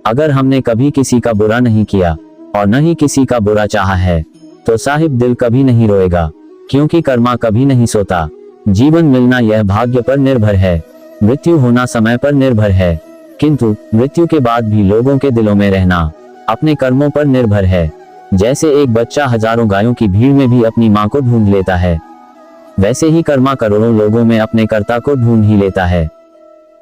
अगर हमने कभी किसी का बुरा नहीं किया और न ही किसी का बुरा चाहा है तो साहिब दिल कभी नहीं रोएगा, क्योंकि कर्मा कभी नहीं सोता। जीवन मिलना यह भाग्य पर निर्भर है, मृत्यु होना समय पर निर्भर है, किंतु मृत्यु के बाद भी लोगों के दिलों में रहना अपने कर्मों पर निर्भर है। जैसे एक बच्चा हजारों गायों की भीड़ में भी अपनी मां को ढूंढ लेता है, वैसे ही कर्मा करोड़ों लोगों में अपने कर्ता को ढूंढ ही लेता है।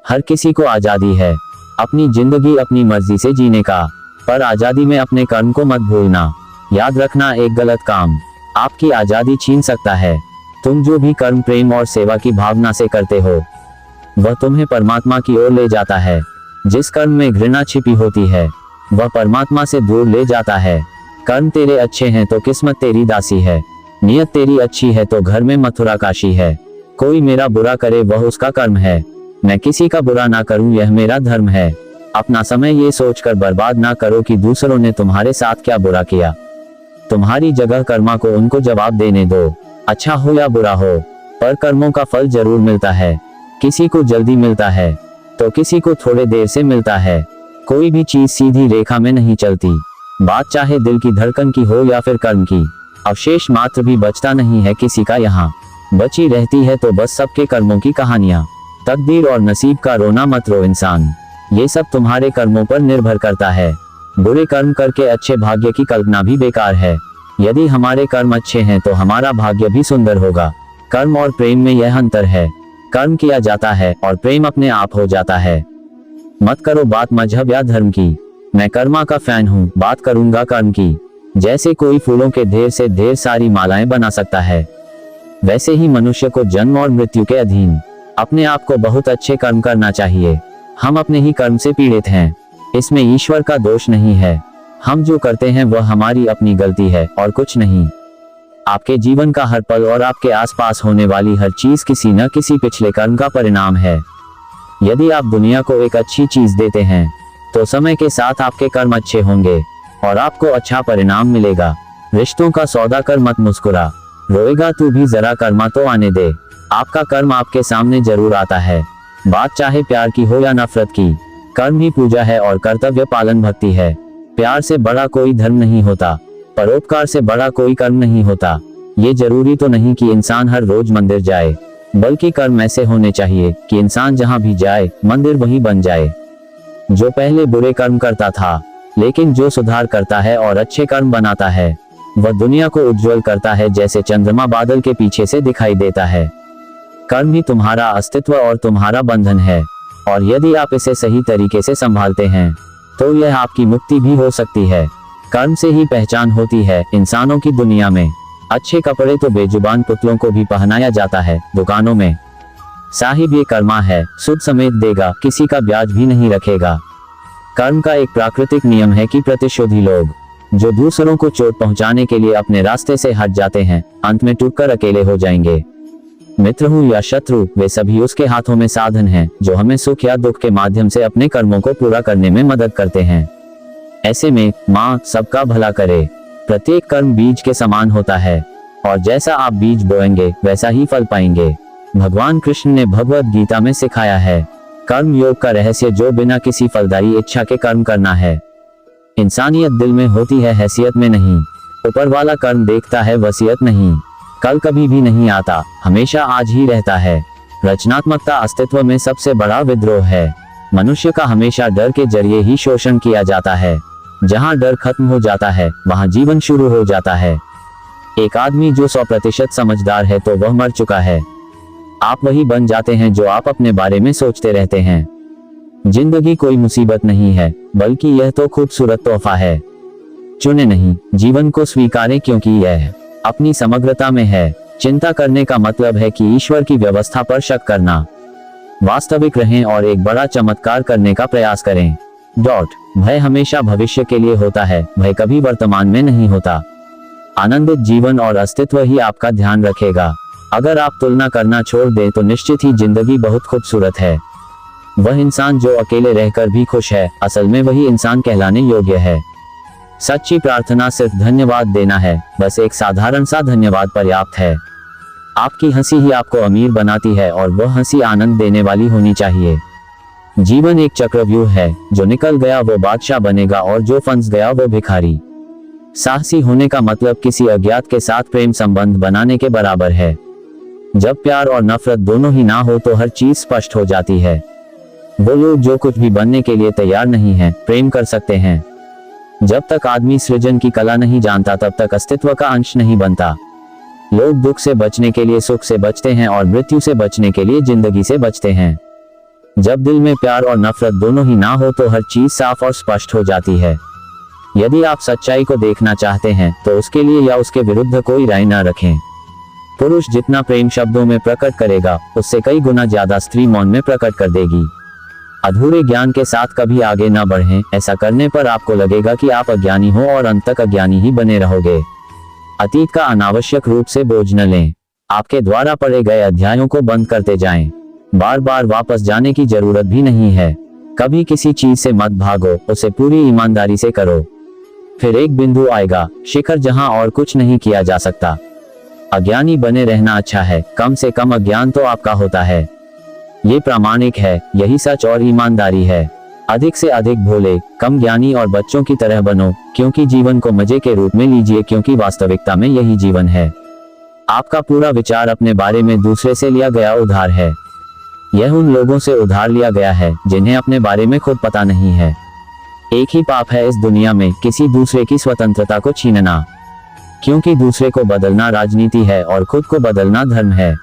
हर किसी को आजादी है अपनी जिंदगी अपनी मर्जी से जीने का, पर आजादी में अपने कर्म को मत भूलना। याद रखना, एक गलत काम आपकी आजादी छीन सकता है। तुम जो भी कर्म प्रेम और सेवा की भावना से करते हो वह तुम्हें परमात्मा की ओर ले जाता है। जिस कर्म में घृणा छिपी होती है वह परमात्मा से दूर ले जाता है। कर्म तेरे अच्छे हैं तो किस्मत तेरी दासी है, नियत तेरी अच्छी है तो घर में मथुरा काशी है। कोई मेरा बुरा करे वह उसका कर्म है, मैं किसी का बुरा ना करूं यह मेरा धर्म है। अपना समय ये सोचकर बर्बाद ना करो कि दूसरों ने तुम्हारे साथ क्या बुरा किया। तुम्हारी जगह कर्मा को उनको जवाब देने दो, अच्छा हो या बुरा हो, पर कर्मों का फल जरूर मिलता है। किसी को जल्दी मिलता है तो किसी को थोड़े देर से मिलता है। कोई भी चीज सीधी रेखा में नहीं चलती, बात चाहे दिल की धड़कन की हो या फिर कर्म की। अवशेष मात्र भी बचता नहीं है किसी का यहाँ, बची रहती है तो बस सबके कर्मों की कहानियां। तकदीर और नसीब का रोना मत रो इंसान, ये सब तुम्हारे कर्मों पर निर्भर करता है। बुरे कर्म करके अच्छे भाग्य की कल्पना भी बेकार है। यदि हमारे कर्म अच्छे हैं तो हमारा भाग्य भी सुंदर होगा। कर्म और प्रेम में यह अंतर है, कर्म किया जाता है और प्रेम अपने आप हो जाता है। मत करो बात मजहब या धर्म की, मैं कर्मा का फैन हूँ, बात करूंगा कर्म की। जैसे कोई फूलों के ढेर से ढेर सारी मालाएं बना सकता है, वैसे ही मनुष्य को जन्म और मृत्यु के अधीन अपने आप को बहुत अच्छे कर्म करना चाहिए। हम अपने ही कर्म से पीड़ित हैं, इसमें ईश्वर का दोष नहीं है। हम जो करते हैं वह हमारी अपनी गलती है और कुछ नहीं। आपके जीवन का हर पल और आपके आसपास होने वाली हर चीज किसी न किसी पिछले कर्म का परिणाम है। यदि आप दुनिया को एक अच्छी चीज देते हैं तो समय के साथ आपके कर्म अच्छे होंगे और आपको अच्छा परिणाम मिलेगा। रिश्तों का सौदा कर मत मुस्कुरा, रोएगा तू भी जरा कर्मा तो आने दे। आपका कर्म आपके सामने जरूर आता है, बात चाहे प्यार की हो या नफरत की। कर्म ही पूजा है और कर्तव्य पालन भक्ति है। प्यार से बड़ा कोई धर्म नहीं होता, परोपकार से बड़ा कोई कर्म नहीं होता। ये जरूरी तो नहीं कि इंसान हर रोज मंदिर जाए, बल्कि कर्म ऐसे होने चाहिए कि इंसान जहाँ भी जाए मंदिर वही बन जाए। जो पहले बुरे कर्म करता था लेकिन जो सुधार करता है और अच्छे कर्म बनाता है वह दुनिया को उज्जवल करता है, जैसे चंद्रमा बादल के पीछे से दिखाई देता है। कर्म ही तुम्हारा अस्तित्व और तुम्हारा बंधन है, और यदि आप इसे सही तरीके से संभालते हैं तो यह आपकी मुक्ति भी हो सकती है। कर्म से ही पहचान होती है इंसानों की दुनिया में। अच्छे कपड़े तो बेजुबान पुतलों को भी पहनाया जाता है दुकानों में। साहिब ये कर्मा है, सुद समेत देगा, किसी का ब्याज भी नहीं रखेगा। कर्म का एक प्राकृतिक नियम है कि प्रतिशोधी लोग जो दूसरों को चोट पहुंचाने के लिए अपने रास्ते से हट जाते हैं अंत में टूटकर अकेले हो जाएंगे। मित्र हो या शत्रु, वे सभी उसके हाथों में साधन हैं जो हमें सुख या दुख के माध्यम से अपने कर्मों को पूरा करने में मदद करते हैं। ऐसे में माँ सबका भला करे। प्रत्येक कर्म बीज के समान होता है और जैसा आप बीज बोएंगे वैसा ही फल पाएंगे। भगवान कृष्ण ने भगवत गीता में सिखाया है कर्म योग का रहस्य, जो बिना किसी फलदायी इच्छा के कर्म करना है। इंसानियत दिल में होती है, हैसियत में नहीं। ऊपर वाला कर्म देखता है, वसीयत नहीं। कल कभी भी नहीं आता, हमेशा आज ही रहता है। रचनात्मकता अस्तित्व में सबसे बड़ा विद्रोह है। मनुष्य का हमेशा डर के जरिए ही शोषण किया जाता है। जहां डर खत्म हो जाता है वहां जीवन शुरू हो जाता है। एक आदमी जो 100% समझदार है तो वह मर चुका है। आप वही बन जाते हैं जो आप अपने बारे में सोचते रहते हैं। जिंदगी कोई मुसीबत नहीं है, बल्कि यह तो खूबसूरत तोहफा है। चुने नहीं, जीवन को स्वीकारें, क्योंकि यह अपनी समग्रता में है। चिंता करने का मतलब है कि ईश्वर की व्यवस्था पर शक करना। वास्तविक रहें और एक बड़ा चमत्कार करने का प्रयास करें। भय हमेशा भविष्य के लिए होता है, भय कभी वर्तमान में नहीं होता। आनंदित जीवन और अस्तित्व ही आपका ध्यान रखेगा। अगर आप तुलना करना छोड़ दें तो निश्चित ही जिंदगी बहुत खूबसूरत है। वह इंसान जो अकेले रहकर भी खुश है, असल में वही इंसान कहलाने योग्य है। सच्ची प्रार्थना सिर्फ धन्यवाद देना है, बस एक साधारण सा धन्यवाद पर्याप्त है। आपकी हंसी ही आपको अमीर बनाती है और वह हंसी आनंद देने वाली होनी चाहिए। जीवन एक चक्रव्यूह है, जो निकल गया वो बादशाह बनेगा और जो फंस गया वो भिखारी। साहसी होने का मतलब किसी अज्ञात के साथ प्रेम संबंध बनाने के बराबर है। जब प्यार और नफरत दोनों ही ना हो तो हर चीज स्पष्ट हो जाती है। वो लोग जो कुछ भी बनने के लिए तैयार नहीं हैं, प्रेम कर सकते हैं। जब तक आदमी सृजन की कला नहीं जानता तब तक अस्तित्व का अंश नहीं बनता। लोग दुख से बचने के लिए सुख से बचते हैं और मृत्यु से बचने के लिए जिंदगी से बचते हैं। जब दिल में प्यार और नफरत दोनों ही ना हो तो हर चीज साफ और स्पष्ट हो जाती है। यदि आप सच्चाई को देखना चाहते हैं तो उसके लिए या उसके विरुद्ध कोई राय न रखें। पुरुष जितना प्रेम शब्दों में प्रकट करेगा, उससे कई गुना ज्यादा स्त्री मौन में प्रकट कर देगी। अधूरे ज्ञान के साथ कभी आगे न बढ़ें, ऐसा करने पर आपको लगेगा कि आप अज्ञानी हो और अंत तक अज्ञानी ही बने रहोगे। अतीत का अनावश्यक रूप से बोझ न लें। आपके द्वारा पढ़े गए अध्यायों को बंद करते जाएं। बार बार वापस जाने की जरूरत भी नहीं है। कभी किसी चीज से मत भागो, उसे पूरी ईमानदारी से करो। फिर एक बिंदु आएगा, शिखर, जहां और कुछ नहीं किया जा सकता। अज्ञानी बने रहना अच्छा है, कम से कम अज्ञान तो आपका होता है। ये प्रामाणिक है, यही सच और ईमानदारी है। अधिक से अधिक भोले, कम ज्ञानी और बच्चों की तरह बनो, क्योंकि जीवन को मजे के रूप में लीजिए, क्योंकि वास्तविकता में यही जीवन है। आपका पूरा विचार अपने बारे में दूसरे से लिया गया उधार है। यह उन लोगों से उधार लिया गया है जिन्हें अपने बारे में खुद पता नहीं है। एक ही पाप है इस दुनिया में, किसी दूसरे की स्वतंत्रता को छीनना, क्योंकि दूसरे को बदलना राजनीति है और खुद को बदलना धर्म है।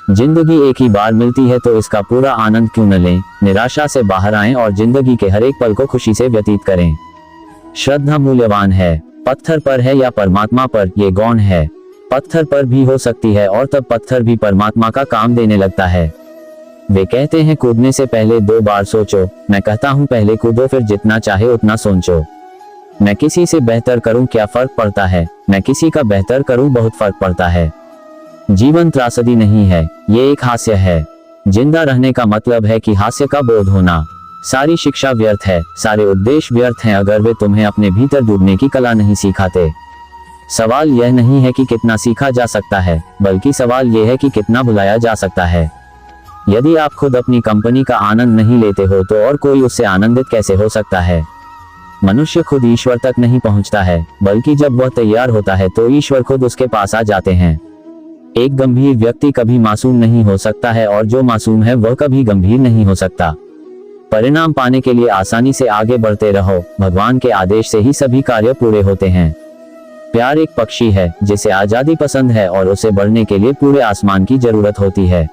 जिंदगी एक ही बार मिलती है तो इसका पूरा आनंद क्यों न लें। निराशा से बाहर आएं और जिंदगी के हर एक पल को खुशी से व्यतीत करें। श्रद्धा मूल्यवान है, पत्थर पर है या परमात्मा पर, ये गौण है। पत्थर पर भी हो सकती है और तब पत्थर भी परमात्मा का काम देने लगता है। वे कहते हैं कूदने से पहले 2 बार सोचो। मैं कहता हूँ पहले कूदो, फिर जितना चाहे उतना सोचो। मैं किसी से बेहतर करूं, क्या फर्क पड़ता है। मैं किसी का बेहतर करूं, बहुत फर्क पड़ता है। जीवन त्रासदी नहीं है, ये एक हास्य है। जिंदा रहने का मतलब है कि हास्य का बोध होना। सारी शिक्षा व्यर्थ है, सारे उद्देश्य व्यर्थ हैं अगर वे तुम्हें अपने भीतर डूबने की कला नहीं सिखाते। सवाल यह नहीं है कि कितना सीखा जा सकता है, बल्कि सवाल यह है कि कितना भुलाया जा सकता है। यदि आप खुद अपनी कंपनी का आनंद नहीं लेते हो तो और कोई उससे आनंदित कैसे हो सकता है। मनुष्य खुद ईश्वर तक नहीं पहुंचता है, बल्कि जब वह तैयार होता है तो ईश्वर खुद उसके पास आ जाते हैं। एक गंभीर व्यक्ति कभी मासूम नहीं हो सकता है और जो मासूम है वह कभी गंभीर नहीं हो सकता। परिणाम पाने के लिए आसानी से आगे बढ़ते रहो, भगवान के आदेश से ही सभी कार्य पूरे होते हैं। प्यार एक पक्षी है जिसे आजादी पसंद है और उसे बढ़ने के लिए पूरे आसमान की जरूरत होती है।